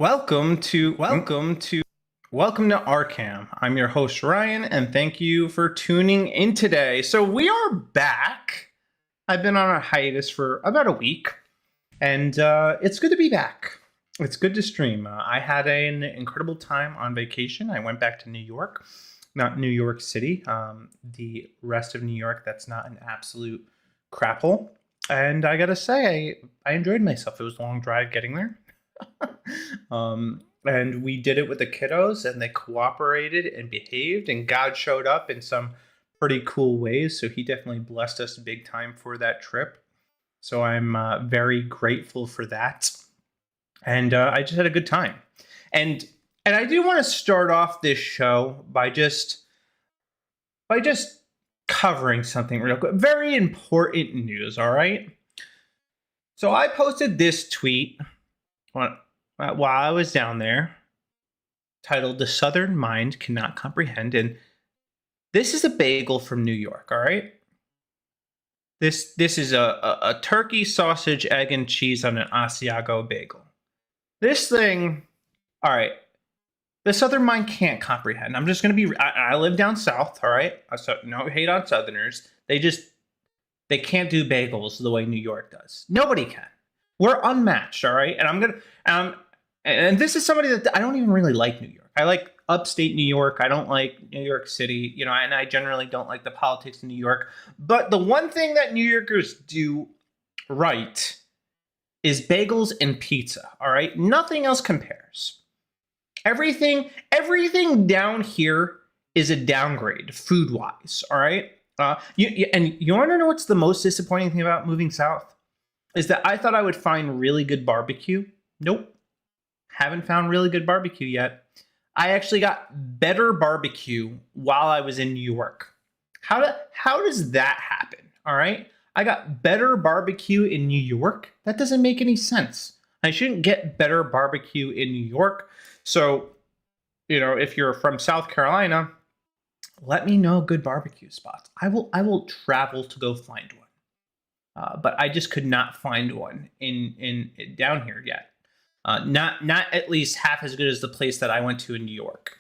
Welcome to RCAM. I'm your host Ryan, and thank you for tuning in today. So we are back. I've been on a hiatus for about a week, and it's good to be back. It's good to stream. I had an incredible time on vacation. I went back to New York, not New York City, the rest of New York that's not an absolute crap hole. And I gotta say, I enjoyed myself. It was a long drive getting there. And we did it with the kiddos, and they cooperated and behaved, and God showed up in some pretty cool ways. So he definitely blessed us big time for that trip. So I'm very grateful for that. And I just had a good time. And I do want to start off this show by just covering something real quick. Very important news, all right? So I posted this tweet while I was down there, titled "The Southern Mind Cannot Comprehend," and this is a bagel from New York. All right, this is a turkey, sausage, egg, and cheese on an Asiago bagel. This thing, all right, the Southern mind can't comprehend. I'm just gonna be. I live down south. All right, so no hate on Southerners. They can't do bagels the way New York does. Nobody can. We're unmatched, all right? And I'm gonna, and this is somebody that I don't even really like New York. I like upstate New York. I don't like New York City, and I generally don't like the politics in New York. But the one thing that New Yorkers do right is bagels and pizza, all right? Nothing else compares. Everything down here is a downgrade food-wise, all right? You want to know what's the most disappointing thing about moving south? Is that I thought I would find really good barbecue. Nope. Haven't found really good barbecue yet. I actually got better barbecue while I was in New York. How does that happen? All right. I got better barbecue in New York. That doesn't make any sense. I shouldn't get better barbecue in New York. So, if you're from South Carolina, let me know good barbecue spots. I will travel to go find one. But I just could not find one in down here yet. Not at least half as good as the place that I went to in New York.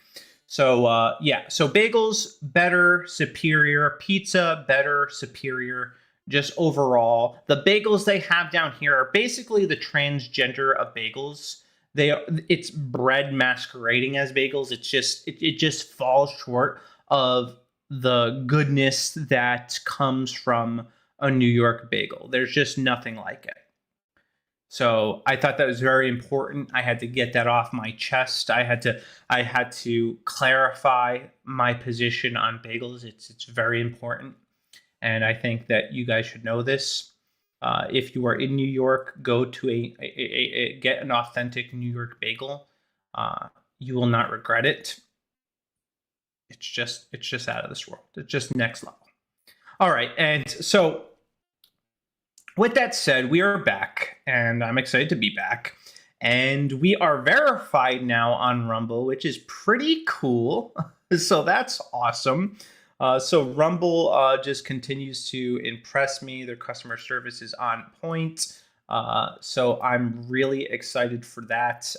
So yeah, so bagels better, superior. Pizza better, superior. Just overall, the bagels they have down here are basically the transgender of bagels. It's bread masquerading as bagels. It just falls short of the goodness that comes from a New York bagel. There's just nothing like it. So I thought that was very important. I had to get that off my chest. I had to clarify my position on bagels. It's very important. And I think that you guys should know this. If you are in New York, go to get an authentic New York bagel. You will not regret it. It's just out of this world. It's just next level. All right, and so with that said, we are back, and I'm excited to be back. And we are verified now on Rumble, which is pretty cool. So that's awesome. So Rumble just continues to impress me. Their customer service is on point. So I'm really excited for that.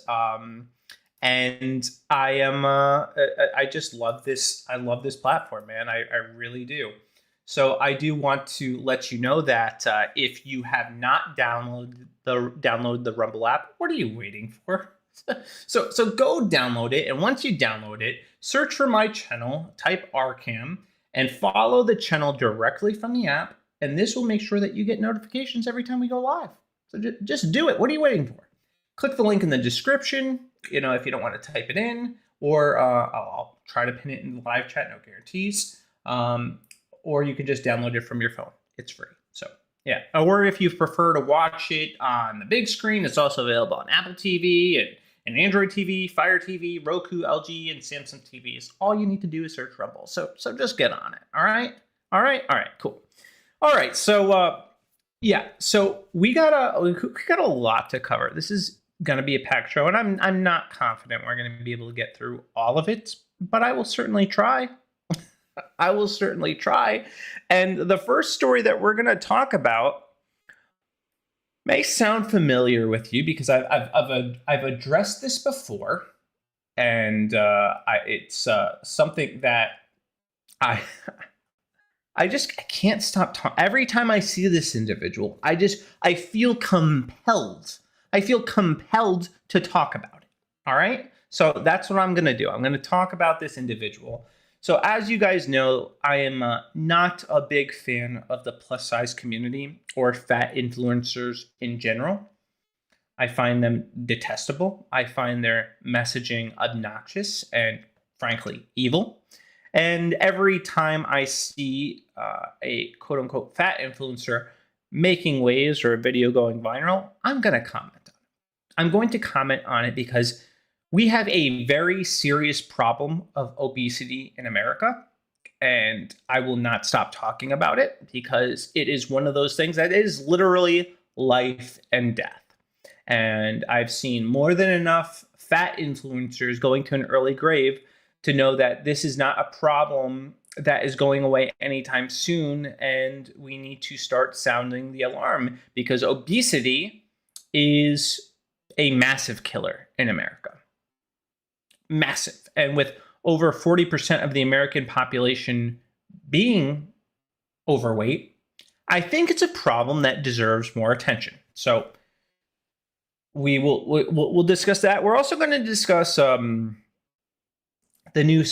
And I am, I just love this. I love this platform, man. I really do. So I do want to let you know that if you have not downloaded the Rumble app, what are you waiting for? So go download it, and once you download it, search for my channel, type RCAM, and follow the channel directly from the app, and this will make sure that you get notifications every time we go live. So just do it. What are you waiting for? Click the link in the description, if you don't want to type it in, or I'll try to pin it in the live chat, no guarantees. Or you can just download it from your phone. It's free. So yeah. Or if you prefer to watch it on the big screen, it's also available on Apple TV and Android TV, Fire TV, Roku, LG, and Samsung TVs. All you need to do is search Rumble. So just get on it. All right. Cool. All right. So yeah. So we got a lot to cover. This is gonna be a packed show, and I'm not confident we're gonna be able to get through all of it, but I will certainly try. And the first story that we're going to talk about may sound familiar with you because I've addressed this before, and it's something that I I can't stop talking. Every time I see this individual, I feel compelled. I feel compelled to talk about it. All right. So that's what I'm going to do. I'm going to talk about this individual. So as you guys know, I am not a big fan of the plus size community or fat influencers in general. I find them detestable. I find their messaging obnoxious and frankly evil. And every time I see a quote unquote fat influencer making waves or a video going viral, I'm going to comment on it. I'm going to comment on it because we have a very serious problem of obesity in America. And I will not stop talking about it because it is one of those things that is literally life and death. And I've seen more than enough fat influencers going to an early grave to know that this is not a problem that is going away anytime soon, and we need to start sounding the alarm because obesity is a massive killer in America. Massive. And with over 40% of the American population being overweight, I think it's a problem that deserves more attention. So we'll discuss that. We're also going to discuss the new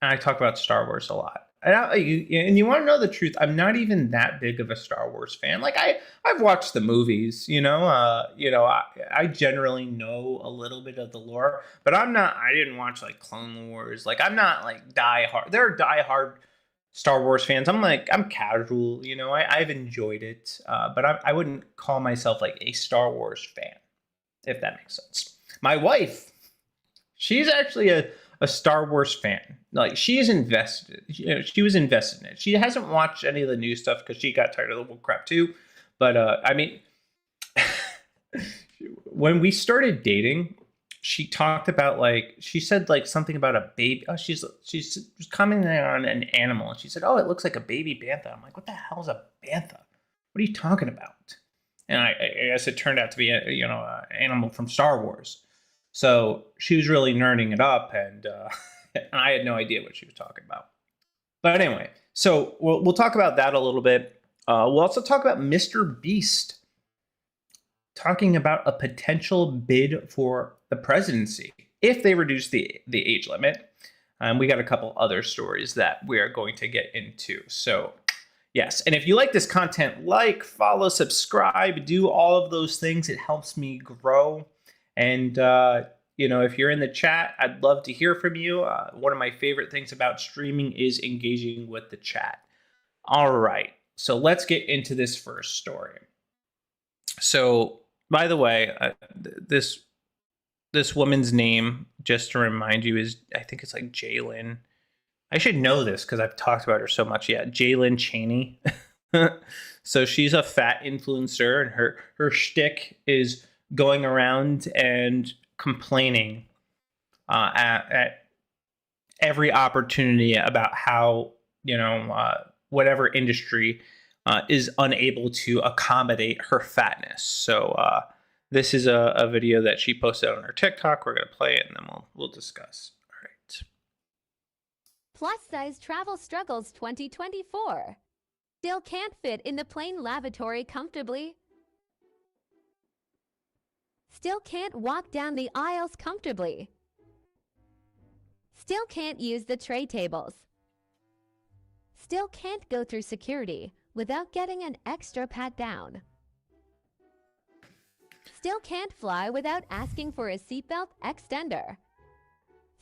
I talk about Star Wars a lot. And you want to know the truth? I'm not even that big of a Star Wars fan. Like I've watched the movies, I generally know a little bit of the lore, but I didn't watch like Clone Wars. Like I'm not like diehard. There are diehard Star Wars fans. I'm casual, I've enjoyed it, but I wouldn't call myself like a Star Wars fan, if that makes sense. My wife, she's actually a Star Wars fan. Like she's invested. She was invested in it. She hasn't watched any of the new stuff because she got tired of the bull crap too. But when we started dating, she talked about she said something about a baby. Oh, she's commenting on an animal, and she said, "Oh, it looks like a baby bantha." I'm like, "What the hell is a bantha? What are you talking about?" And I guess it turned out to be an animal from Star Wars. So she was really nerding it up, and I had no idea what she was talking about. But anyway, so we'll talk about that a little bit. We'll also talk about MrBeast talking about a potential bid for the presidency if they reduce the age limit. We got a couple other stories that we are going to get into. So yes, and if you like this content, follow, subscribe, do all of those things. It helps me grow. And, if you're in the chat, I'd love to hear from you. One of my favorite things about streaming is engaging with the chat. All right, so let's get into this first story. So, by the way, this woman's name, just to remind you, is I think it's like Jalen. I should know this because I've talked about her so much. Yeah, Jalen Chaney. So she's a fat influencer, and her shtick is going around and complaining at every opportunity about how whatever industry is unable to accommodate her fatness. So this is a video that she posted on her TikTok. We're going to play it and then we'll discuss. All right. Plus size travel struggles 2024. Still can't fit in the plain lavatory comfortably. Still can't walk down the aisles comfortably. Still can't use the tray tables. Still can't go through security without getting an extra pat down. Still can't fly without asking for a seatbelt extender.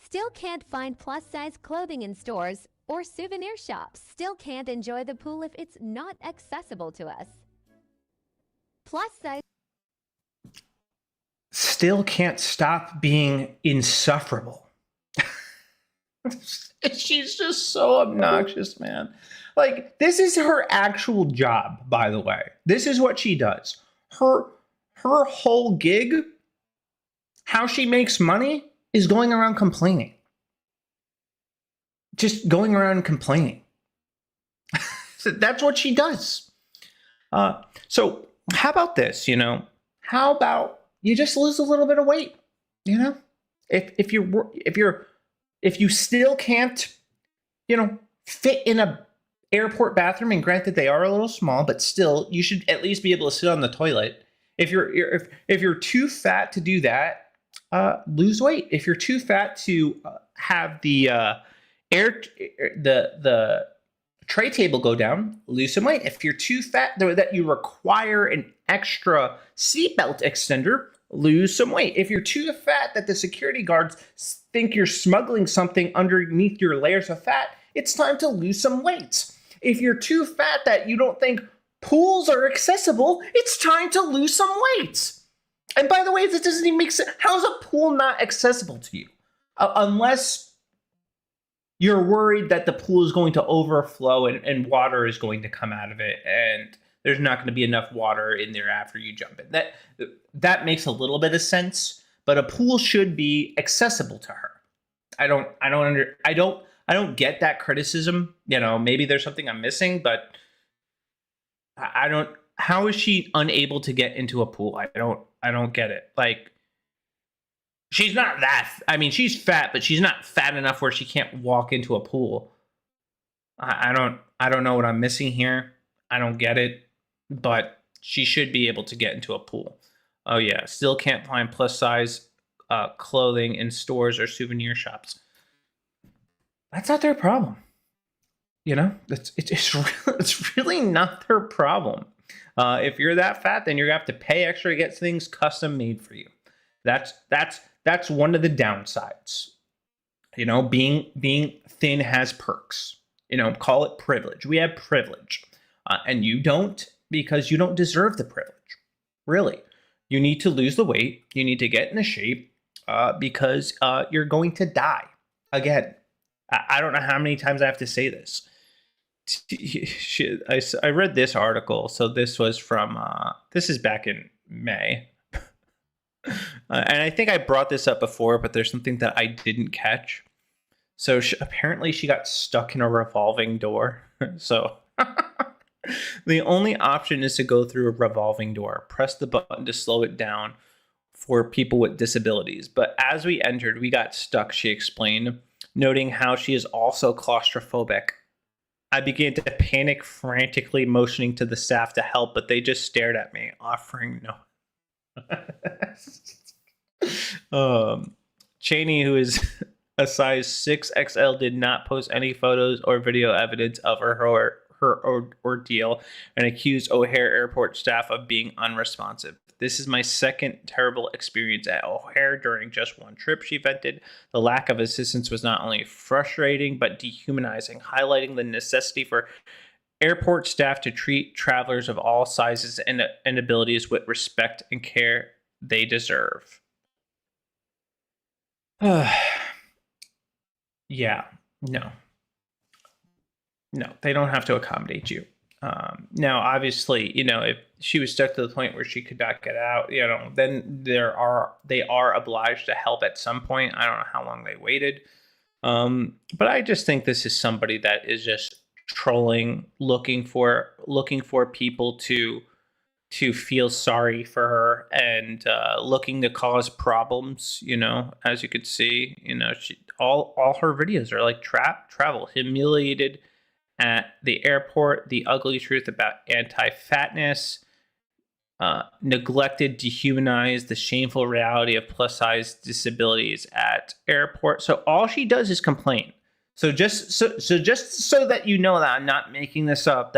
Still can't find plus-size clothing in stores or souvenir shops. Still can't enjoy the pool if it's not accessible to us. Plus size still can't stop being insufferable. She's just so obnoxious, man. This is her actual job, by the way. This is what she does. Her whole gig, how she makes money, is going around complaining. Just going around complaining. So that's what she does. So how about this? How about you just lose a little bit of weight? If you still can't, fit in a airport bathroom, and granted they are a little small, but still you should at least be able to sit on the toilet. If you're too fat to do that, lose weight. If you're too fat to have the the tray table go down, lose some weight. If you're too fat that you require an extra seatbelt extender, lose some weight. If you're too fat that the security guards think you're smuggling something underneath your layers of fat, it's time to lose some weight. If you're too fat that you don't think pools are accessible, it's time to lose some weight. And by the way, this doesn't even make sense. How is a pool not accessible to you? Unless you're worried that the pool is going to overflow and water is going to come out of it, and there's not going to be enough water in there after you jump in. That makes a little bit of sense, but a pool should be accessible to her. I don't get that criticism. Maybe there's something I'm missing, but I don't. How is she unable to get into a pool? I don't get it. Like, she's not that. I mean, she's fat, but she's not fat enough where she can't walk into a pool. I don't know what I'm missing here. I don't get it, but she should be able to get into a pool. Oh yeah, still can't find plus size clothing in stores or souvenir shops. That's not their problem. It's really not their problem. If you're that fat, then you're gonna have to pay extra to get things custom made for you. That's one of the downsides. Being thin has perks. Call it privilege. We have privilege, and you don't, because you don't deserve the privilege. Really, you need to lose the weight. You need to get into shape because you're going to die again. I don't know how many times I have to say this. I read this article. So this was from, this is back in May. And I think I brought this up before, but there's something that I didn't catch. So apparently she got stuck in a revolving door. So the only option is to go through a revolving door. Press the button to slow it down for people with disabilities. But as we entered, we got stuck, she explained, noting how she is also claustrophobic. I began to panic, frantically motioning to the staff to help, but they just stared at me, offering no. Cheney, who is a size 6XL, did not post any photos or video evidence of her ordeal and accused O'Hare Airport staff of being unresponsive. This is my second terrible experience at O'Hare during just one trip, she vented. The lack of assistance was not only frustrating, but dehumanizing, highlighting the necessity for airport staff to treat travelers of all sizes and abilities with respect and care they deserve. Yeah, no, they don't have to accommodate you. Now, obviously, if she was stuck to the point where she could not get out, then they are obliged to help at some point. I don't know how long they waited. But I just think this is somebody that is just trolling, looking for people to feel sorry for her and looking to cause problems. As you could see, all her videos are like travel, humiliated at the airport, the ugly truth about anti-fatness, neglected, dehumanized, the shameful reality of plus-size disabilities at airport. So all she does is complain. So just so that you know that I'm not making this up,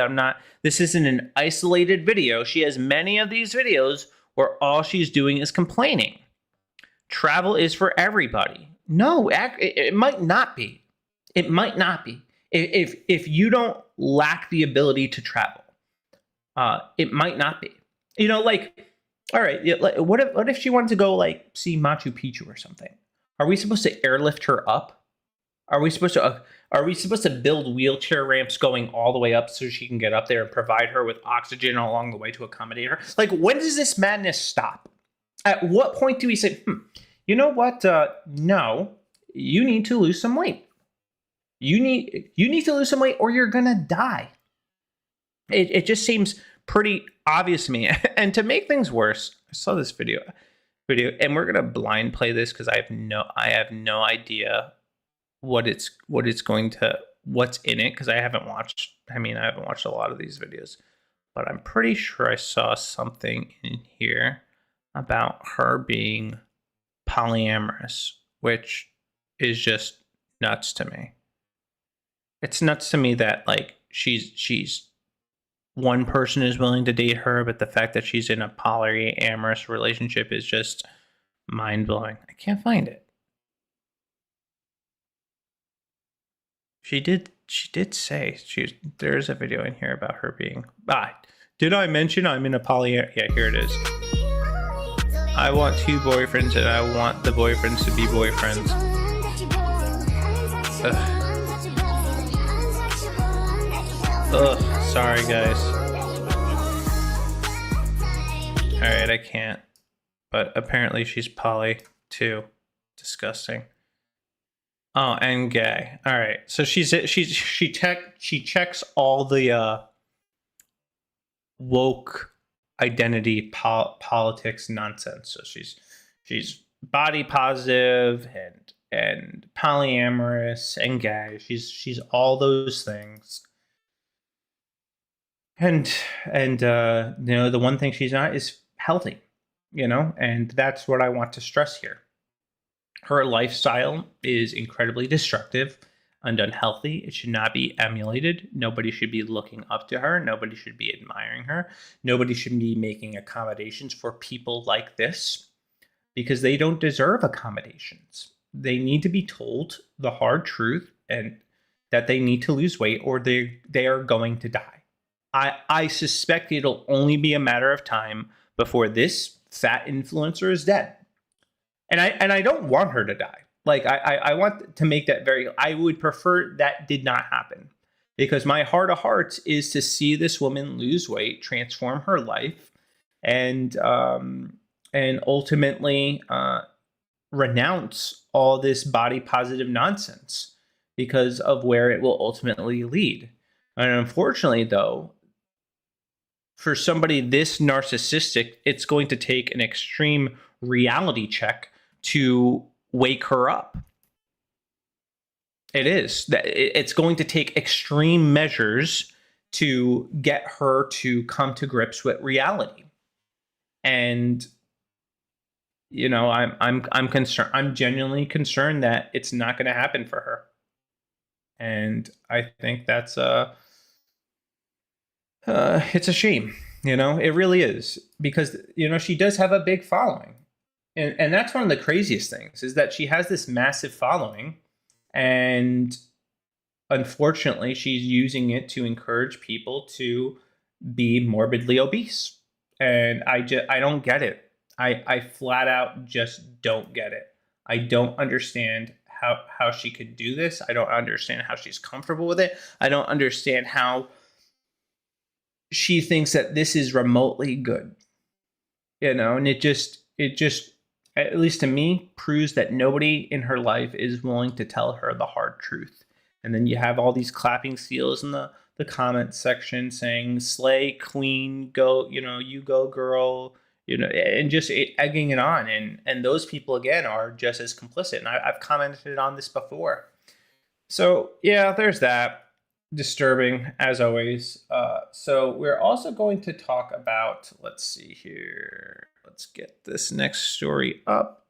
this isn't an isolated video. She has many of these videos where all she's doing is complaining. Travel is for everybody. No, it might not be. It might not be. If you don't lack the ability to travel, it might not be. All right, what if she wanted to go see Machu Picchu or something? Are we supposed to airlift her up? Are we supposed to build wheelchair ramps going all the way up so she can get up there and provide her with oxygen along the way to accommodate her? When does this madness stop? At what point do we say, you know what? No, you need to lose some weight. You need to lose some weight or you're gonna die. It just seems pretty obvious to me. And to make things worse, I saw this video, and we're gonna blind play this because I have no idea what's in it, because I haven't watched a lot of these videos, but I'm pretty sure I saw something in here about her being polyamorous, which is just nuts to me. It's nuts to me that like she's one person is willing to date her, but the fact that she's in a polyamorous relationship is just mind-blowing. I can't find it. She did say there's a video in here about her being did I mention I'm in a polyamorous? Yeah, here it is. I want 2 boyfriends, and I want the boyfriends to be boyfriends. Ugh, sorry guys. Alright, I can't. But apparently she's poly too. Disgusting. Oh, and gay. Alright, so she checks all the woke identity politics nonsense. So she's body positive and polyamorous and gay. She's all those things. And the one thing she's not is healthy, and that's what I want to stress here. Her lifestyle is incredibly destructive and unhealthy. It should not be emulated. Nobody should be looking up to her. Nobody should be admiring her. Nobody should be making accommodations for people like this, because they don't deserve accommodations. They need to be told the hard truth, and that they need to lose weight or they are going to die. I suspect it'll only be a matter of time before this fat influencer is dead. And I don't want her to die. Like, I want to make that very, I would prefer that did not happen, because my heart of hearts is to see this woman lose weight, transform her life, and ultimately renounce all this body positive nonsense because of where it will ultimately lead. And unfortunately, though, for somebody this narcissistic, it's going to take an extreme reality check to wake her up. It is. It's going to take extreme measures to get her to come to grips with reality. And I'm concerned. I'm genuinely concerned that it's not going to happen for her. And I think that's it's a shame. It really is, because she does have a big following. And that's one of the craziest things, is that she has this massive following, and unfortunately she's using it to encourage people to be morbidly obese. And I don't get it. I flat out just don't get it. I don't understand how she could do this. I don't understand how she's comfortable with it. I don't understand how she thinks that this is remotely good. And it just at least to me, proves that nobody in her life is willing to tell her the hard truth. And then you have all these clapping seals in the comment section saying, slay queen, go, you go girl, and just egging it on. And those people, again, are just as complicit. And I've commented on this before. So yeah, there's that. Disturbing, as always. So we're also going to talk about, let's see here. Let's get this next story up.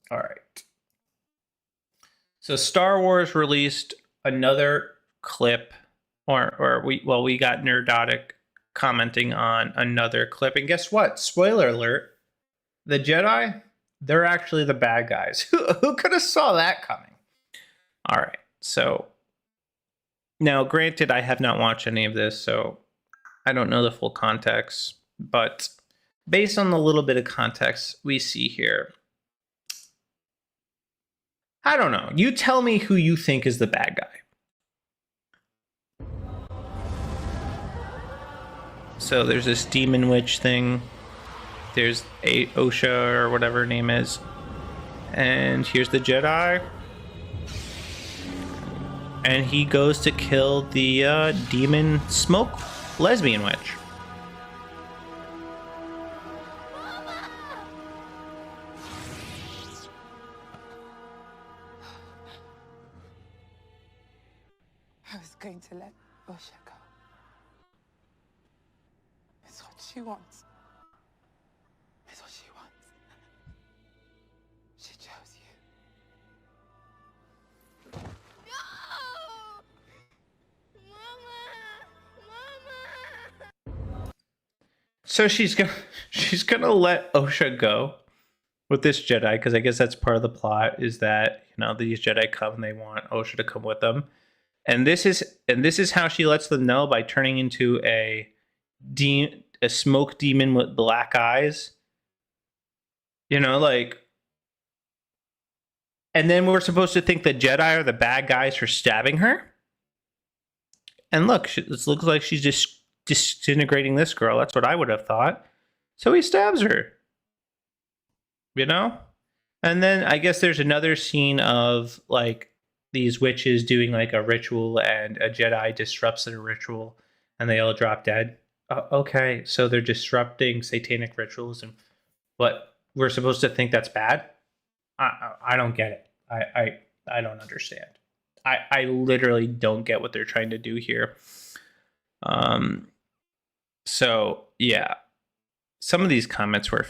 All right. So Star Wars released another clip, or we got Nerdotic commenting on another clip. And guess what? Spoiler alert. The Jedi, they're actually the bad guys. Who could have saw that coming? All right. So now, granted, I have not watched any of this, so I don't know the full context, but based on the little bit of context we see here, I don't know. You tell me who you think is the bad guy. So there's this demon witch thing. There's Osha, or whatever her name is. And here's the Jedi. And he goes to kill the demon smoke lesbian witch. to let Usha go. It's what she wants. It's what she wants. She chose you. No! Mama! So she's gonna let Osha go with this Jedi, because I guess that's part of the plot, is that, you know, these Jedi come and they want Osha to come with them. And this is how she lets them know, by turning into a smoke demon with black eyes. You know, like, and then we're supposed to think the Jedi are the bad guys for stabbing her. And look, this looks like she's just disintegrating this girl. That's what I would have thought. So he stabs her. You know? And then I guess there's another scene of like these witches doing like a ritual, and a Jedi disrupts their ritual and they all drop dead. Okay, so they're disrupting satanic rituals, and what, we're supposed to think that's bad? I don't get it. I don't understand. I literally don't get what they're trying to do here. So yeah, some of these comments were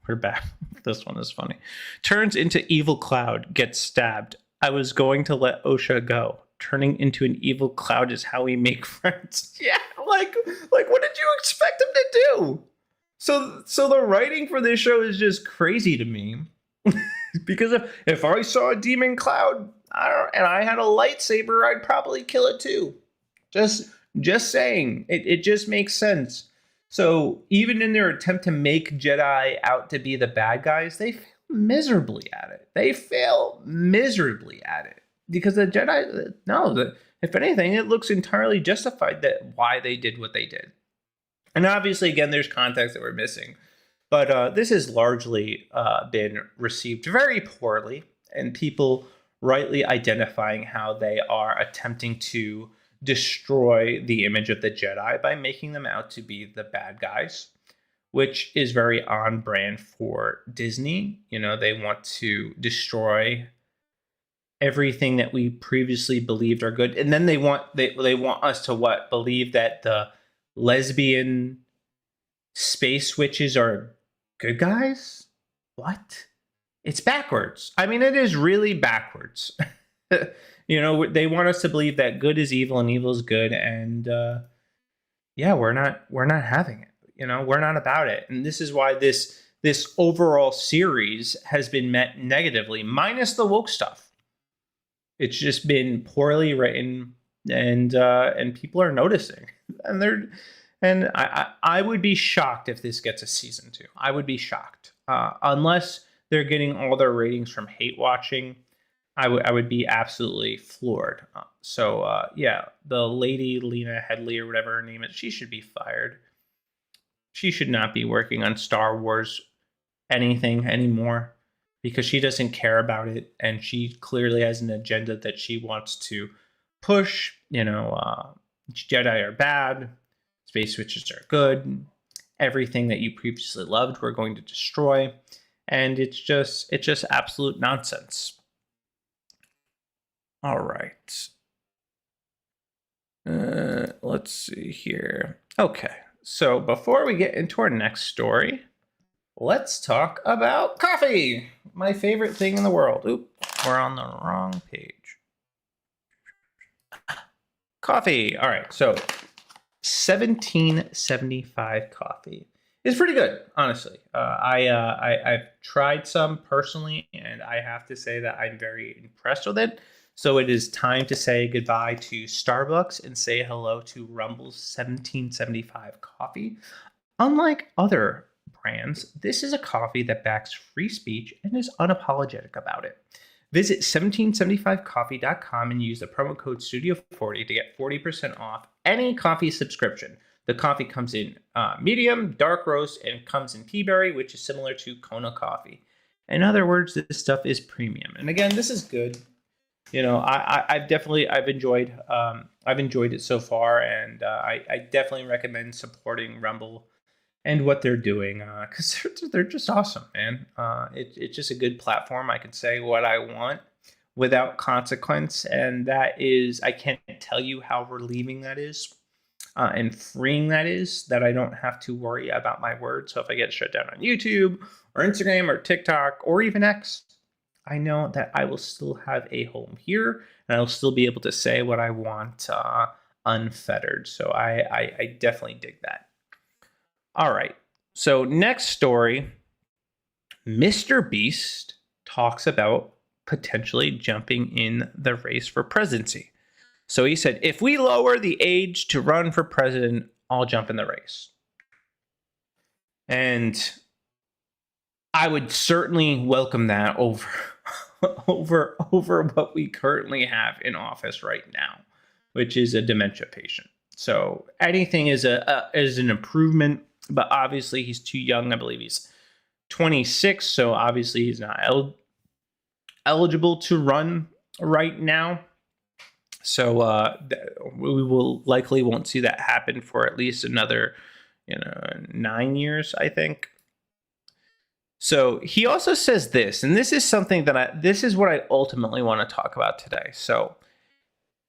bad. This one is funny. Turns into evil cloud, gets stabbed. I was going to let Osha go. Turning into an evil cloud is how we make friends. Yeah, like what did you expect him to do? So the writing for this show is just crazy to me. Because if I saw a demon cloud, and I had a lightsaber, I'd probably kill it too. Just saying. It just makes sense. So even in their attempt to make Jedi out to be the bad guys, they fail miserably at it. Because the Jedi, no, if anything, it looks entirely justified that why they did what they did. And obviously, again, there's context that we're missing. But this has largely been received very poorly, and people rightly identifying how they are attempting to destroy the image of the Jedi by making them out to be the bad guys, which is very on brand for Disney. You know, they want to destroy everything that we previously believed are good, and then they want us to what? Believe that the lesbian space witches are good guys? What? It's backwards. I mean, it is really backwards. You know, they want us to believe that good is evil and evil is good, and yeah, we're not having it. You know, we're not about it, and this is why this overall series has been met negatively, minus the woke stuff. It's just been poorly written, and people are noticing, and I would be shocked if this gets a season 2. I would be shocked, unless they're getting all their ratings from hate watching. I would be absolutely floored. Yeah, the lady Lena Headley or whatever her name is, she should be fired. She should not be working on Star Wars anything anymore, because she doesn't care about it, and she clearly has an agenda that she wants to push. You know, Jedi are bad, space witches are good. Everything that you previously loved, we're going to destroy, and it's just absolute nonsense. All right. Let's see here. Okay, so before we get into our next story, let's talk about coffee, my favorite thing in the world. Oop, we're on the wrong page. Coffee. All right, so 1775 coffee is pretty good, honestly. I've tried some personally, and I have to say that I'm very impressed with it. So it is time to say goodbye to Starbucks and say hello to Rumble's 1775 coffee. Unlike other brands, this is a coffee that backs free speech and is unapologetic about it. Visit 1775coffee.com and use the promo code Studio40 to get 40% off any coffee subscription. The coffee comes in medium, dark roast, and comes in tea berry, which is similar to Kona coffee. In other words, this stuff is premium. And again, this is good. You know, I've enjoyed it so far, and I definitely recommend supporting Rumble and what they're doing, because they're just awesome, man. It's just a good platform. I can say what I want without consequence. And that is, I can't tell you how relieving that is and freeing that is, that I don't have to worry about my words. So if I get shut down on YouTube or Instagram or TikTok or even X, I know that I will still have a home here and I'll still be able to say what I want unfettered. So I definitely dig that. All right. So next story, MrBeast talks about potentially jumping in the race for presidency. So he said, if we lower the age to run for president, I'll jump in the race. And I would certainly welcome that over what we currently have in office right now, which is a dementia patient. So anything is an improvement, but obviously he's too young. I believe he's 26, so obviously he's not eligible to run right now. So we will likely won't see that happen for at least another 9 years, I think. So he also says this, and this is something that this is what I ultimately want to talk about today. So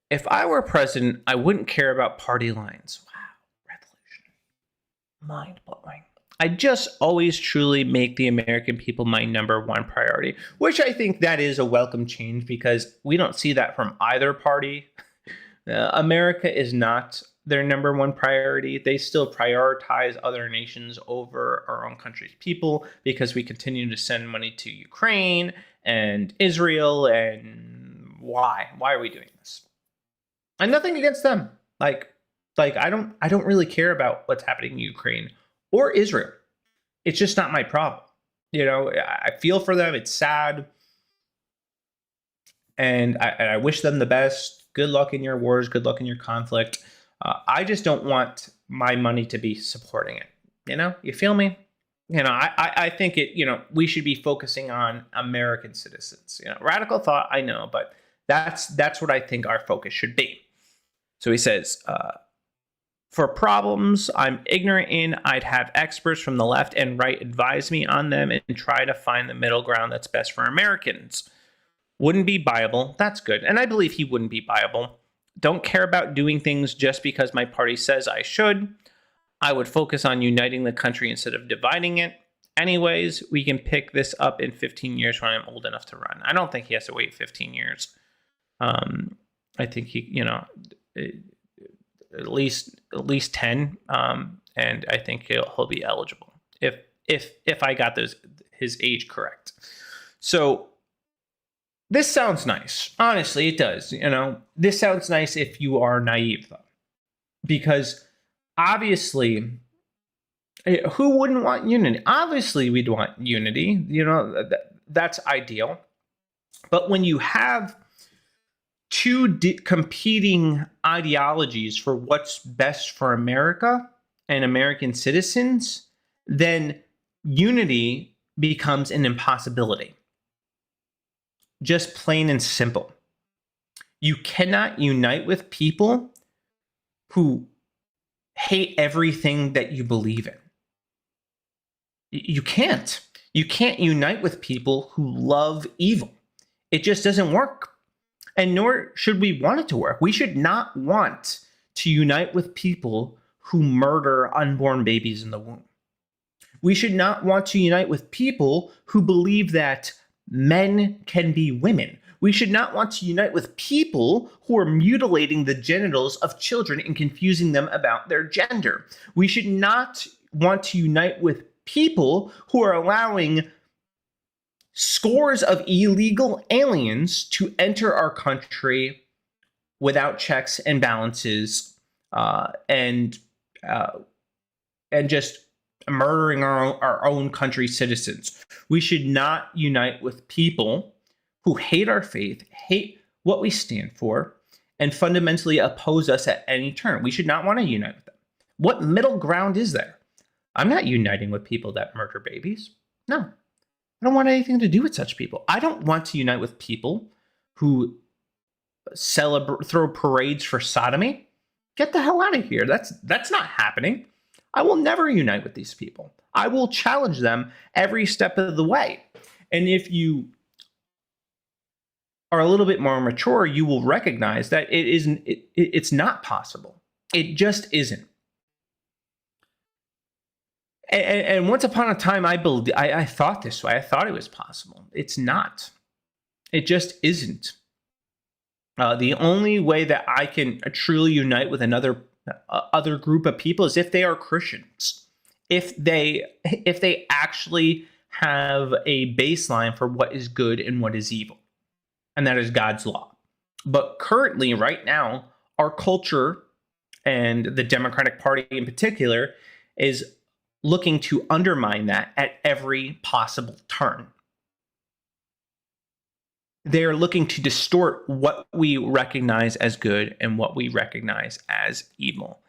if I were president, I wouldn't care about party lines. Wow, revolution. Mind-blowing. I just always truly make the American people my number one priority, which I think that is a welcome change because we don't see that from either party. America is not their number one priority. They still prioritize other nations over our own country's people because we continue to send money to Ukraine and Israel. And why? Why are we doing this? And nothing against them. Like I don't really care about what's happening in Ukraine or Israel. It's just not my problem. I feel for them. It's sad. And I wish them the best. Good luck in your wars. Good luck in your conflict. I just don't want my money to be supporting it. You feel me? I think we should be focusing on American citizens. Radical thought, I know, but that's what I think our focus should be. So he says, for problems I'm ignorant in, I'd have experts from the left and right advise me on them and try to find the middle ground that's best for Americans. Wouldn't be viable. That's good. And I believe he wouldn't be viable. Don't care about doing things just because my party says I should. I would focus on uniting the country instead of dividing it. Anyways, we can pick this up in 15 years when I'm old enough to run. I don't think he has to wait 15 years. I think he, at least 10, and I think he'll be eligible if I got his age correct. So this sounds nice. Honestly, it does. This sounds nice if you are naive, though, because obviously, who wouldn't want unity? Obviously, we'd want unity. That's ideal. But when you have two competing ideologies for what's best for America and American citizens, then unity becomes an impossibility. Just plain and simple. You cannot unite with people who hate everything that you believe in. You can't. You can't unite with people who love evil. It just doesn't work. And nor should we want it to work. We should not want to unite with people who murder unborn babies in the womb. We should not want to unite with people who believe that men can be women. We should not want to unite with people who are mutilating the genitals of children and confusing them about their gender. We should not want to unite with people who are allowing scores of illegal aliens to enter our country without checks and balances, and just murdering our own country's citizens. We should not unite with people who hate our faith, hate what we stand for, and fundamentally oppose us at any turn. We should not want to unite with them. What middle ground is there? I'm not uniting with people that murder babies. No. I don't want anything to do with such people. I don't want to unite with people who throw parades for sodomy. Get the hell out of here. That's not happening. I will never unite with these people. I will challenge them every step of the way. And if you are a little bit more mature, you will recognize that it's not possible. It just isn't. And once upon a time, I thought this way. I thought it was possible. It's not. It just isn't. The only way that I can truly unite with another other group of people is if they are Christians. If they actually have a baseline for what is good and what is evil, and that is God's law. But currently, right now, our culture and the Democratic Party in particular is looking to undermine that at every possible turn. They're looking to distort what we recognize as good and what we recognize as evil.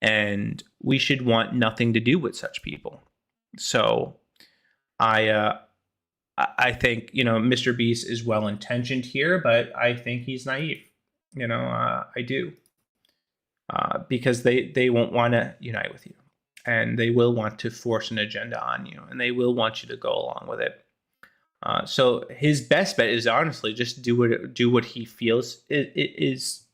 And we should want nothing to do with such people. So I think, MrBeast is well-intentioned here, but I think he's naive. I do. Because they won't want to unite with you. And they will want to force an agenda on you. And they will want you to go along with it. So his best bet is honestly just do what he feels is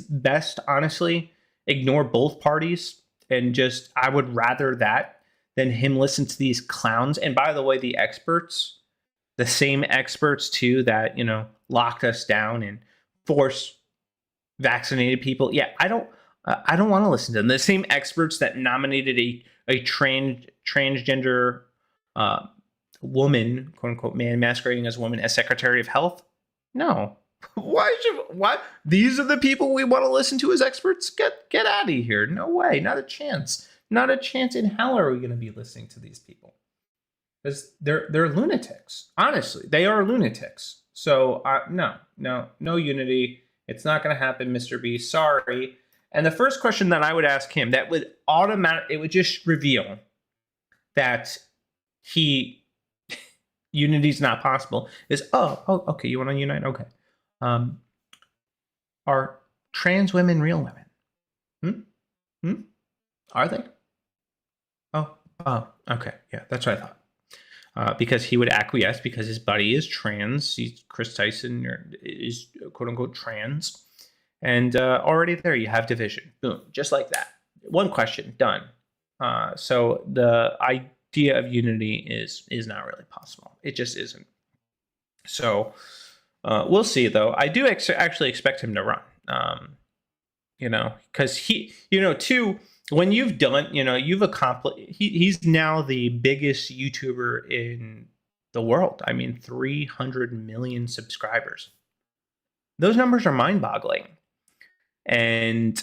best. Honestly, ignore both parties, and I would rather that than him listen to these clowns. And by the way, the experts, the same experts too that locked us down and forced vaccinated people. Yeah, I don't want to listen to them. The same experts that nominated a transgender woman, quote unquote, man masquerading as a woman as Secretary of Health? No. Why? These are the people we want to listen to as experts? Get out of here. No way. Not a chance. Not a chance in hell are we going to be listening to these people. Because they're lunatics. Honestly, they are lunatics. So no unity. It's not going to happen, MrBeast. Sorry. And the first question that I would ask him, that would it would just reveal that unity is not possible, is, okay, you want to unite? Okay. Are trans women real women? Are they? Oh, okay. Yeah, that's what I thought. Because he would acquiesce because his buddy is trans. Chris Tyson is quote unquote trans. And already there you have division. Boom. Just like that. One question, done. So the idea of unity is not really possible. It just isn't. So we'll see, though. I do actually expect him to run. Because too, when you've done, you've accomplished, he's now the biggest YouTuber in the world. I mean, 300 million subscribers. Those numbers are mind-boggling. And,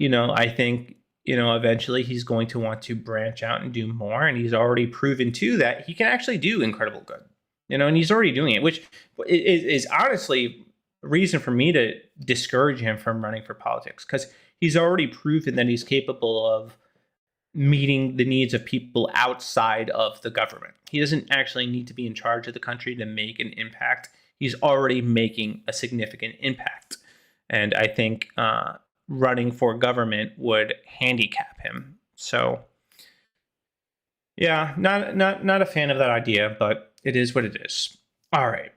I think, eventually he's going to want to branch out and do more. And he's already proven, too, that he can actually do incredible good. And he's already doing it, which is honestly a reason for me to discourage him from running for politics, because he's already proven that he's capable of meeting the needs of people outside of the government. He doesn't actually need to be in charge of the country to make an impact. He's already making a significant impact. And I think running for government would handicap him. So, yeah, not a fan of that idea, but it is what it is. All right.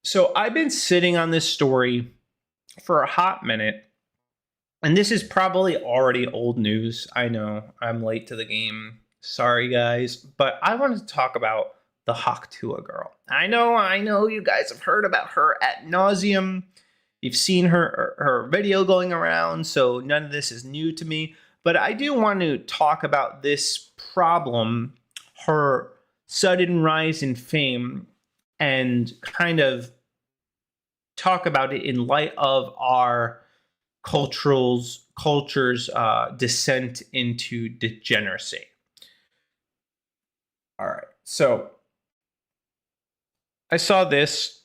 So I've been sitting on this story for a hot minute, and this is probably already old news. I know I'm late to the game. Sorry, guys. But I wanted to talk about the Tuah girl. I know you guys have heard about her ad nauseum. You've seen her video going around, so none of this is new to me. But I do want to talk about this problem, her sudden rise in fame, and kind of talk about it in light of our culture's descent into degeneracy. All right, so I saw this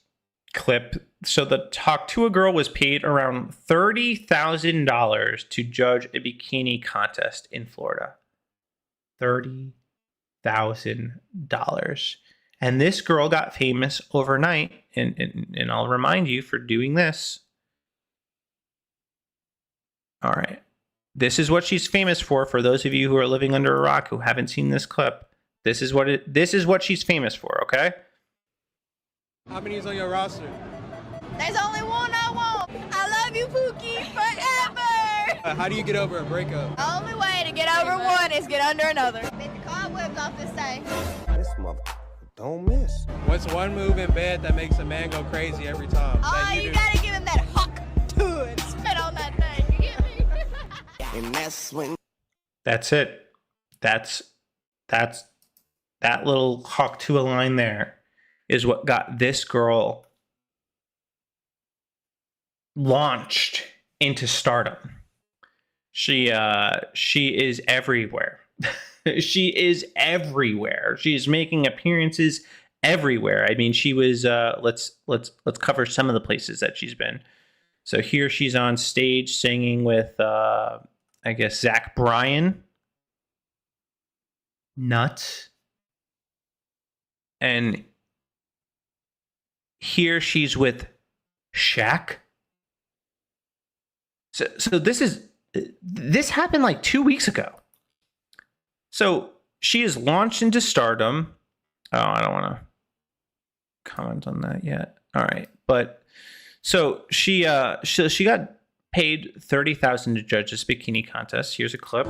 clip. So the Tuah girl was paid around $30,000 to judge a bikini contest in Florida. $30,000. And this girl got famous overnight. And I'll remind you for doing this. All right. This is what she's famous for those of you who are living under a rock who haven't seen this clip. This is what she's famous for, okay? How many is on your roster? There's only one I want. I love you, Pookie, forever. How do you get over a breakup? The only way to get over one is get under another. Bit the cobwebs off this thing. This mother don't miss. What's one move in bed that makes a man go crazy every time? Oh, that you do? gotta give him that huck to it. Spit on that thing. You get me? And that's when That's it. That's that little hawk to a line there is what got this girl launched into stardom. She is everywhere. She is everywhere. She's making appearances everywhere. I mean, she was let's cover some of the places that she's been. So here she's on stage singing with I guess Zach Bryan. Nuts. And here she's with Shaq. So this happened like 2 weeks ago. So she is launched into stardom. Oh, I don't want to comment on that yet. All right, but so she got paid $30,000 to judge this bikini contest. Here's a clip.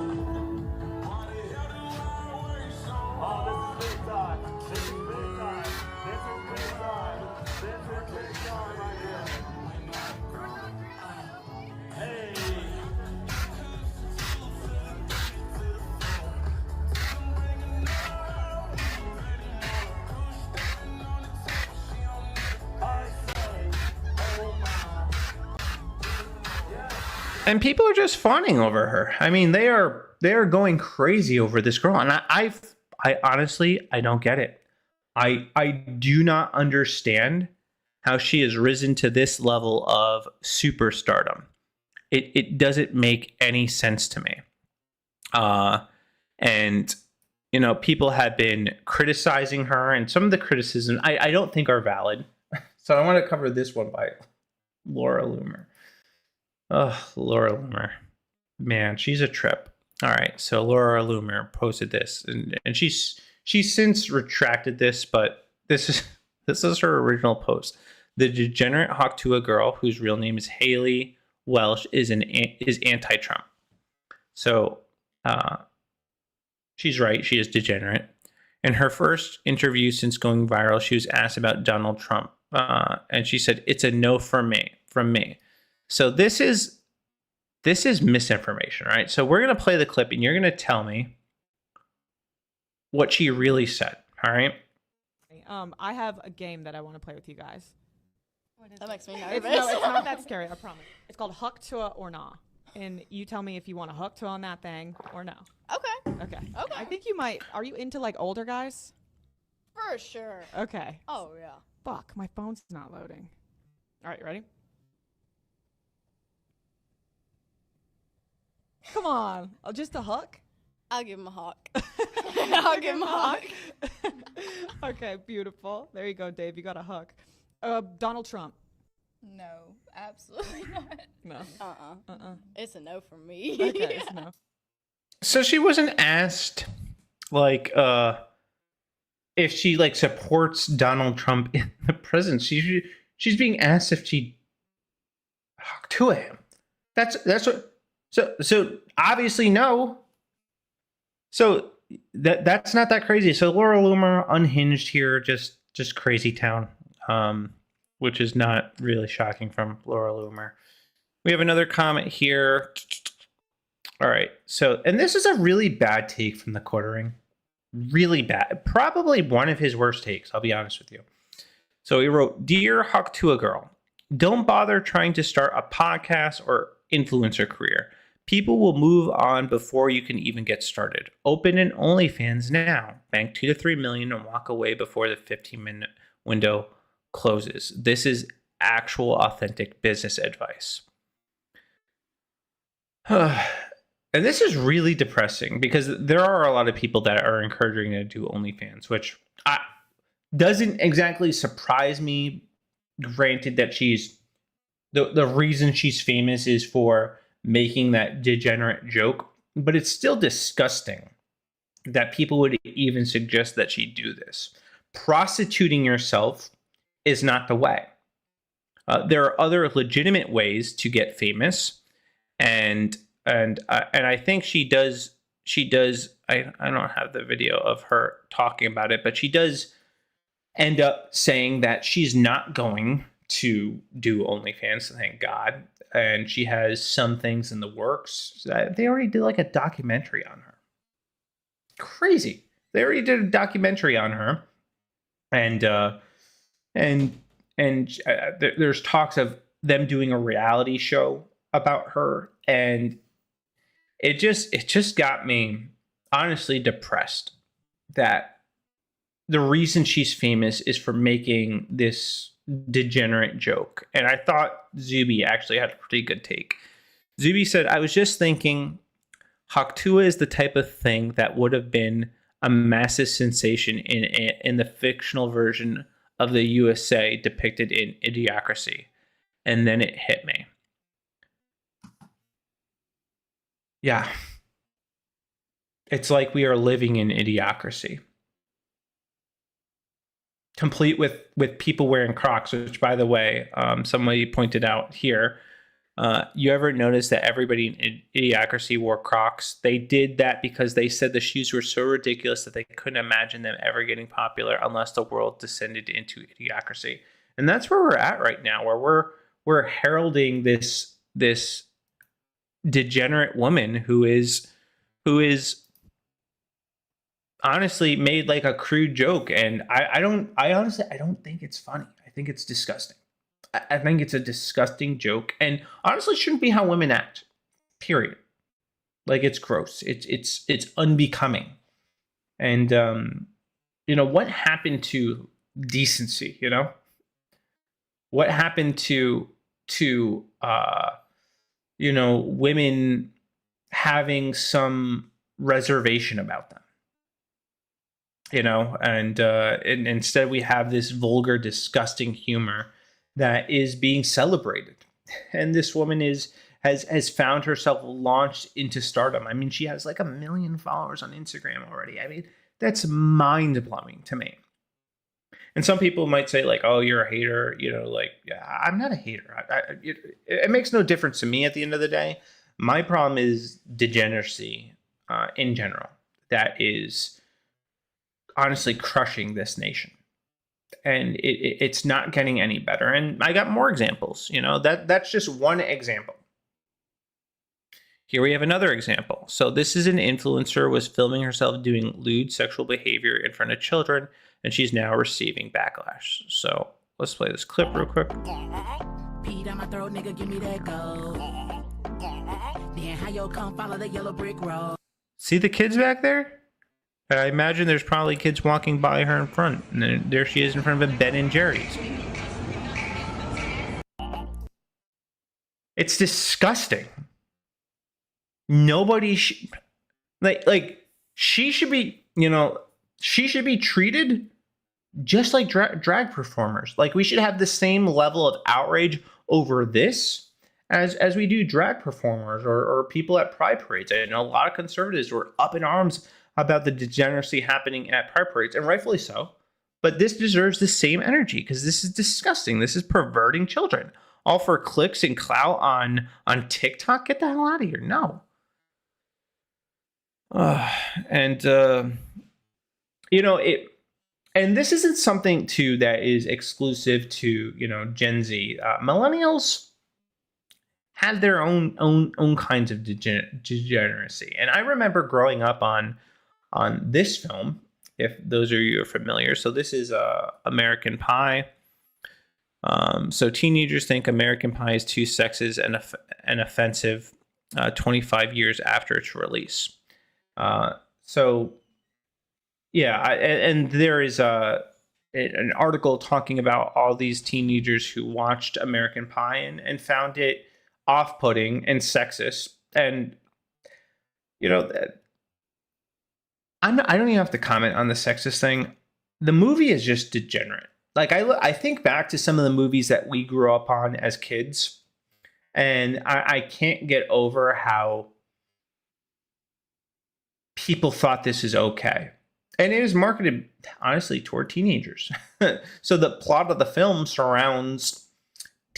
And people are just fawning over her. I mean, they are going crazy over this girl, and I honestly I don't get it. I do not understand how she has risen to this level of superstardom. It doesn't make any sense to me. And you know, people have been criticizing her, and some of the criticism I don't think are valid. So I want to cover this one by Laura Loomer. Oh, Laura Loomer. Man, she's a trip. All right, so Laura Loomer posted this, and she's since retracted this, but this is her original post. The degenerate Hawk Tuah girl, whose real name is Haley Welsh, is anti-Trump. So she's right. She is degenerate. In her first interview since going viral, she was asked about Donald Trump, and she said, "It's a no from me." So this is misinformation, right? So we're going to play the clip, and you're going to tell me what she really said, all right? I have a game that I want to play with you guys. That makes me It's, nervous. no, it's not that scary, I promise. It's called Huck Tuah or Nah. And you tell me if you want to Huck Tuah on that thing or no. Okay, Okay. Okay. I think you might. Are you into like older guys? for sure. Okay. Oh, yeah. Fuck, my phone's not loading. All right, you ready? Come on. Oh, just a Huck? I'll give him a hawk. I'll give him a hawk. Okay, beautiful. There you go, Dave. You got a Huck. Donald Trump. No, absolutely not. No. It's a no from me. Okay, it's no. So she wasn't asked like if she like supports Donald Trump in the presidency. She's being asked if she Hawk Tuah him. That's what. So obviously no. So that's not that crazy. So Laura Loomer, unhinged here, just crazy town, which is not really shocking from Laura Loomer. We have another comment here. All right. So, and this is a really bad take from the Quartering. Really bad. Probably one of his worst takes, I'll be honest with you. So he wrote, "Dear Hawk Tuah girl, don't bother trying to start a podcast or influencer career. People will move on before you can even get started. Open an OnlyFans now. Bank 2 to 3 million and walk away before the 15-minute window closes. This is actual authentic business advice." And this is really depressing because there are a lot of people that are encouraging to do OnlyFans, which doesn't exactly surprise me. Granted that she's the reason she's famous is for making that degenerate joke, but it's still disgusting that people would even suggest that she do this. Prostituting yourself is not the way. There are other legitimate ways to get famous, and I think she does. I don't have the video of her talking about it, but she does end up saying that she's not going to do OnlyFans, thank God. And she has some things in the works. They already did like a documentary on her. Crazy. They already did a documentary on her. And there's talks of them doing a reality show about her. And it just got me honestly depressed that the reason she's famous is for making this degenerate joke. And I thought Zuby actually had a pretty good take. Zuby said, I was just thinking, Tuah is the type of thing that would have been a massive sensation in the fictional version of the USA depicted in Idiocracy. And then it hit me. Yeah. It's like we are living in Idiocracy. Complete with people wearing Crocs, which, by the way, somebody pointed out here. You ever notice that everybody in Idiocracy wore Crocs? They did that because they said the shoes were so ridiculous that they couldn't imagine them ever getting popular unless the world descended into Idiocracy. And that's where we're at right now, where we're heralding this degenerate woman who is honestly made like a crude joke. And I honestly don't think it's funny. I think it's disgusting. I think it's a disgusting joke, and honestly shouldn't be how women act, period. Like, it's gross. It's unbecoming. And what happened to decency? What happened to women having some reservation about them? And instead we have this vulgar, disgusting humor that is being celebrated. And this woman has found herself launched into stardom. I mean, she has like 1 million followers on Instagram already. I mean, that's mind-blowing to me. And some people might say, like, oh, you're a hater. Yeah, I'm not a hater. It makes no difference to me at the end of the day. My problem is degeneracy in general. That is honestly crushing this nation. And it's not getting any better. And I got more examples. That's just one example. Here we have another example. So this is an influencer was filming herself doing lewd sexual behavior in front of children, and she's now receiving backlash. So let's play this clip real quick. Pee down my throat, nigga, give me that gold. Then how yo come follow the yellow brick road? See the kids back there? I imagine there's probably kids walking by her in front. And then there she is in front of a Ben and Jerry's. It's disgusting. Nobody she should be, she should be treated just like drag performers. Like, we should have the same level of outrage over this as we do drag performers or people at pride parades. I know a lot of conservatives were up in arms about the degeneracy happening at pride parades, and rightfully so. But this deserves the same energy because this is disgusting. This is perverting children, all for clicks and clout on TikTok. Get the hell out of here! No. And this isn't something too that is exclusive to Gen Z. Millennials have their own kinds of degeneracy, and I remember growing up on this film, if those of you are familiar. So this is American Pie. So teenagers think American Pie is too sexist and offensive 25 years after its release. So yeah, and there is an article talking about all these teenagers who watched American Pie and found it off-putting and sexist. And I don't even have to comment on the sexist thing. The movie is just degenerate. Like, I think back to some of the movies that we grew up on as kids, and I can't get over how people thought this is okay. And it is marketed, honestly, toward teenagers. So the plot of the film surrounds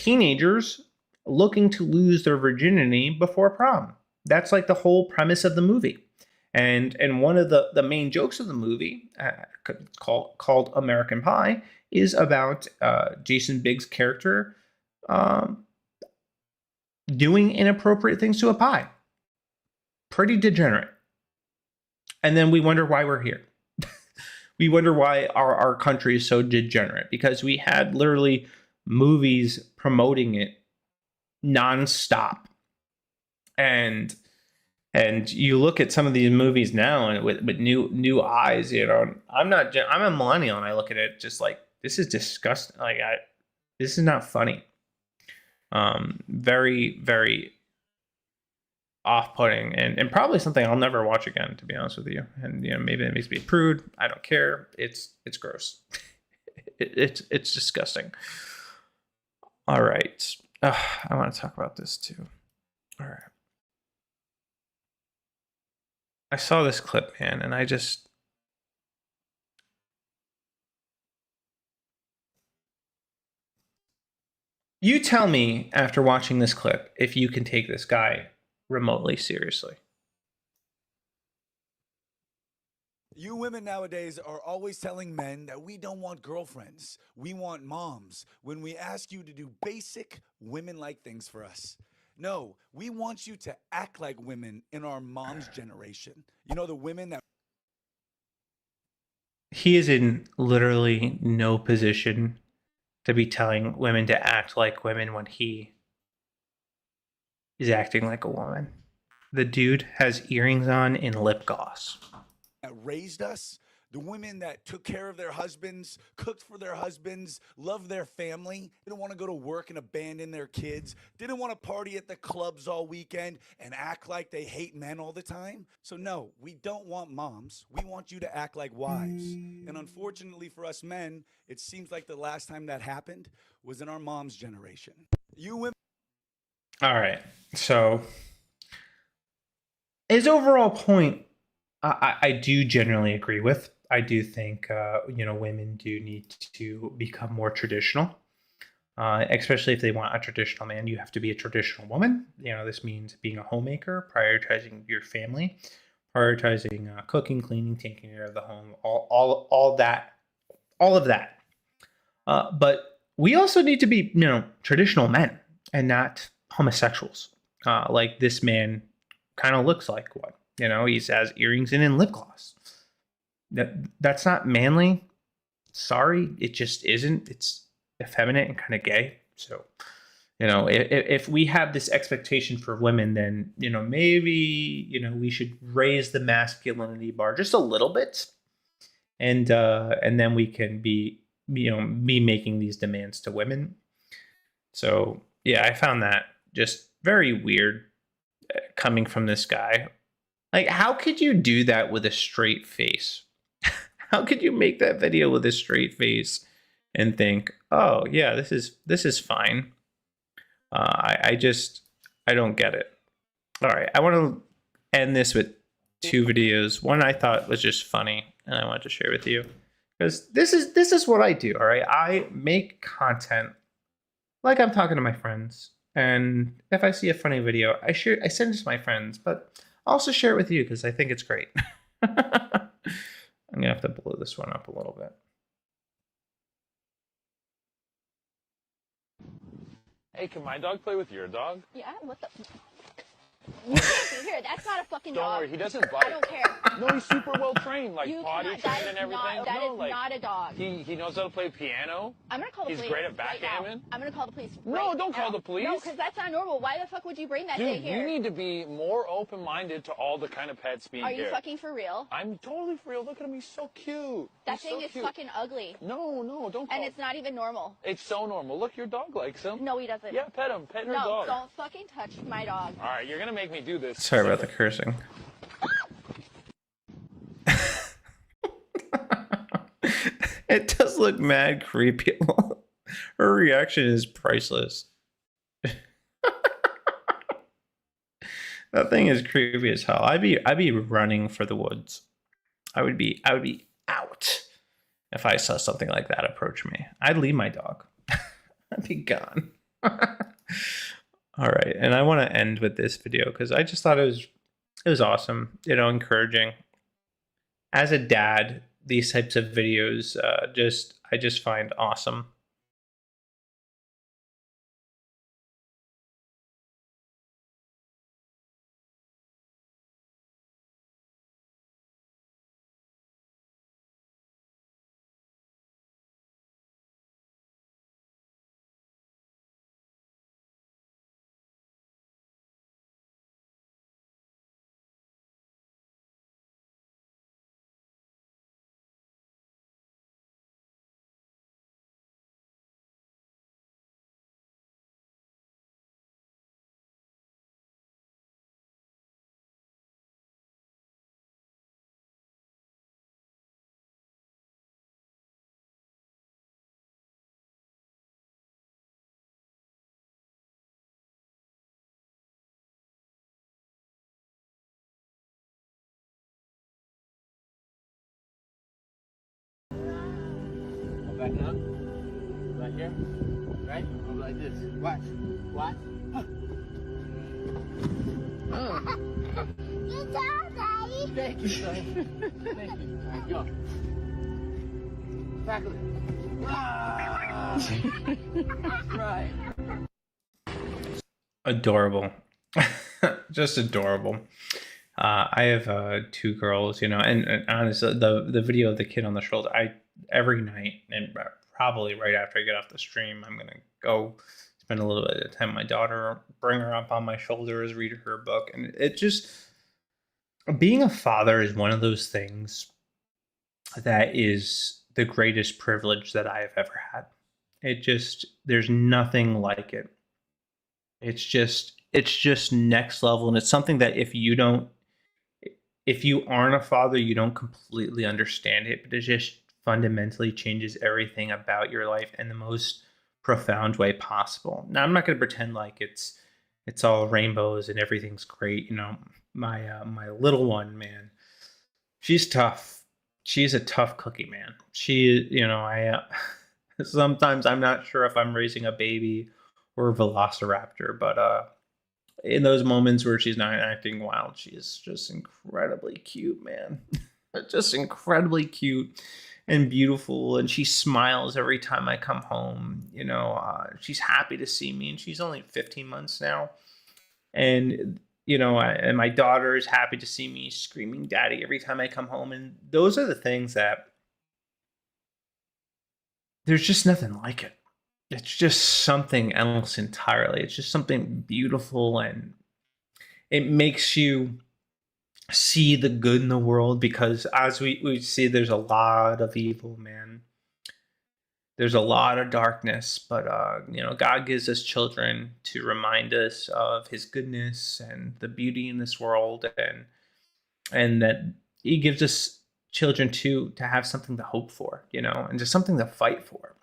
teenagers looking to lose their virginity before prom. That's like the whole premise of the movie. And one of the main jokes of the movie, called American Pie, is about Jason Biggs' character doing inappropriate things to a pie. Pretty degenerate. And then we wonder why we're here. We wonder why our country is so degenerate, because we had literally movies promoting it nonstop. And you look at some of these movies now and with new eyes, you know. I'm a millennial and I look at it just like, this is disgusting. Like, this is not funny. Very, very off-putting, and probably something I'll never watch again, to be honest with you. And you know, maybe it makes me a prude. I don't care. It's gross. It's disgusting. All right. I want to talk about this too. All right. I saw this clip, man, and I just... You tell me after watching this clip if you can take this guy remotely seriously. You women nowadays are always telling men that we don't want girlfriends. We want moms when we ask you to do basic women-like things for us. No, we want you to act like women in our mom's generation. You know, the women that... He is in literally no position to be telling women to act like women when he is acting like a woman. The dude has earrings on and lip gloss. That raised us, the women that took care of their husbands, cooked for their husbands, loved their family, didn't want to go to work and abandon their kids, didn't want to party at the clubs all weekend and act like they hate men all the time. So no, we don't want moms. We want you to act like wives. And unfortunately for us men, it seems like the last time that happened was in our mom's generation. You women... All right. So his overall point, I do generally agree with. I do think, women do need to become more traditional, especially if they want a traditional man. You have to be a traditional woman. You know, this means being a homemaker, prioritizing your family, prioritizing cooking, cleaning, taking care of the home, all of that. But we also need to be, traditional men and not homosexuals. Like this man kind of looks like one. You know, he has earrings in and lip gloss. That's not manly. Sorry, it just isn't. It's effeminate and kind of gay. So, if we have this expectation for women, then, maybe, we should raise the masculinity bar just a little bit. And then we can be making these demands to women. So, yeah, I found that just very weird coming from this guy. Like, how could you do that with a straight face? How could you make that video with a straight face and think, oh yeah, this is fine? I don't get it. All right, I want to end this with two videos. One I thought was just funny, and I wanted to share with you because this is what I do. All right, I make content like I'm talking to my friends, and if I see a funny video, I send it to my friends, but I also share it with you because I think it's great. I'm gonna have to blow this one up a little bit. Hey, can my dog play with your dog? Yeah, what the? You can't be here. That's not a fucking dog. Don't worry, he doesn't bite. I don't care. No, he's super well trained, like You potty cannot- trained and everything. That is not a dog. He knows how to play piano. I'm gonna call the police. He's great at right now. backgammon. I'm gonna call the police. No, right don't call now. the police. No, because that's not normal. Why the fuck would you bring that thing Dude, here? you need to be more open-minded to all the kind of pets being Are you here. fucking for real? I'm totally for real. Look at him, he's so cute. That He's thing so is cute. fucking ugly. No, don't call. And it's not even normal. It's so normal. Look, your dog likes him. No, he doesn't. Yeah, pet him. Pet her No, dog. don't fucking touch my dog. All right, you're gonna make me do this. Sorry about the cursing. It does look mad creepy. Her reaction is priceless. That thing is creepy as hell. I'd be running for the woods. I would be out if I saw something like that approach me. I'd leave my dog. I'd be gone. All right, and I want to end with this video because I just thought it was awesome, you know, encouraging. As a dad, these types of videos I just find awesome. Back up. Right here. Right? Go like this. Watch. Watch. Good job, Daddy. Thank you, son. Thank you. All right, go. Tackle it. That's right. Adorable. Just adorable. I have 2 girls, you know, and honestly, the video of the kid on the shoulder, every night, and probably right after I get off the stream, I'm gonna go spend a little bit of time with my daughter, bring her up on my shoulders, read her a book, and it just, being a father is one of those things that is the greatest privilege that I have ever had. It just, there's nothing like it. It's just next level, and it's something that if you aren't a father, you don't completely understand it, but it just fundamentally changes everything about your life in the most profound way possible. Now, I'm not going to pretend like it's all rainbows and everything's great. You know, my little one, man, she's tough. She's a tough cookie, man. She, you know, sometimes I'm not sure if I'm raising a baby or a velociraptor, but in those moments where she's not acting wild, she is just incredibly cute, man. Just incredibly cute and beautiful, and she smiles every time I come home. You know, she's happy to see me, and she's only 15 months now. And you know, and my daughter is happy to see me screaming "Daddy" every time I come home. And those are the things that there's just nothing like it. It's just something else entirely. It's just something beautiful, and it makes you see the good in the world, because as we see, there's a lot of evil, man. There's a lot of darkness, but you know, God gives us children to remind us of his goodness and the beauty in this world, and that he gives us children to have something to hope for, you know, and just something to fight for.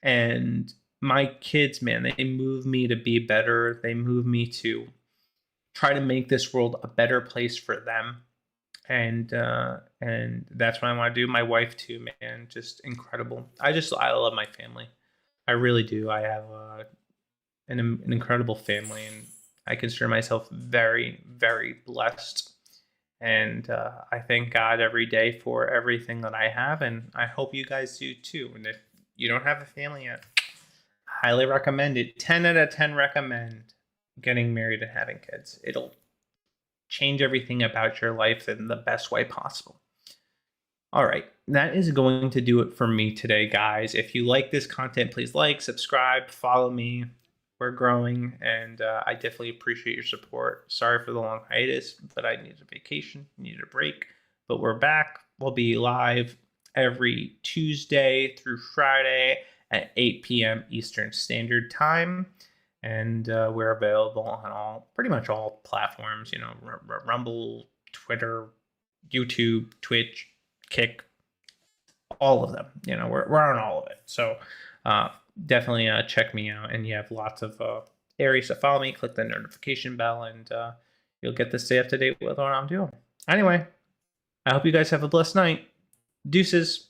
And my kids, man, they move me to be better. They move me to try to make this world a better place for them. And that's what I want to do. My wife too, man, just incredible. I love my family. I really do. I have an incredible family, and I consider myself very, very blessed. And I thank God every day for everything that I have, and I hope you guys do too. And if you don't have a family yet, highly recommend it. 10 out of 10 recommend getting married and having kids. It'll change everything about your life in the best way possible. All right, that is going to do it for me today, guys. If you like this content, please like, subscribe, follow me. We're growing, and I definitely appreciate your support. Sorry for the long hiatus, but I needed a vacation, needed a break. But we're back. We'll be live every Tuesday through Friday at 8 p.m. Eastern Standard Time. And we're available on pretty much all platforms, you know, Rumble, Twitter, YouTube, Twitch, Kick, all of them. You know, we're on all of it. So definitely check me out. And you have lots of areas to follow me. Click the notification bell, and you'll get to stay up to date with what I'm doing. Anyway, I hope you guys have a blessed night. Deuces.